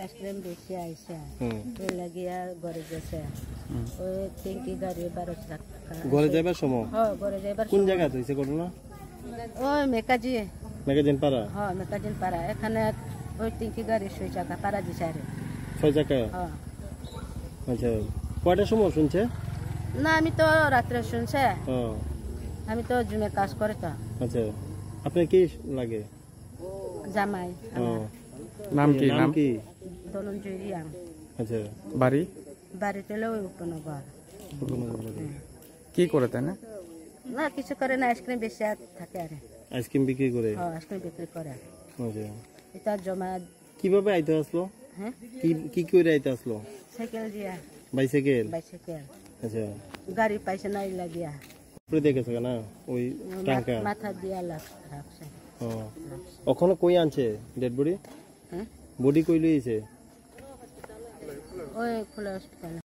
ice cream বেশি আইসা ওই লাগিয়া ঘরে গেছে ওই তিনটি গাড়ি 12 টাকা ঘরে যাইবার সময় ঘরে যাইবার কোন জায়গা হইছে ঘটনা ওই মেকাজিন পাড়া মেকাজিন পাড়া এখানে ওই তিনটি গাড়ি 6 টাকা পাড়া দিছে আরে 6 টাকা আচ্ছা কয়টার সময় শুনছে না আমি তো রাত্রে শুনছে আমি তো জুমে কাজ করে তো আচ্ছা আপনি কি লাগে জামাই নাম কি ধনঞ্জয় রিয়াং আচ্ছা বাড়িতে ওই উপনগর কি করে তাই না না কিছু করে না আইসক্রিম বেশি থাকে আরে আইসক্রিম বিক্রি করে আইসক্রিম বিক্রি করে আচ্ছা এটা জমা কিভাবে আইতে আসলো হ্যাঁ কি করে আইতে আসলো সাইকেল দিয়া বাইসাইকেল আচ্ছা গাড়ি পাইছে না লাগিয়া উপরে দেখেছে না ওই টাঙ্কা মাথা দিয়া লাগছে ওখানে কই আনছে ডেড বডি হ্যাঁ বডি কই লইছে ওই খোলা হসপিটাল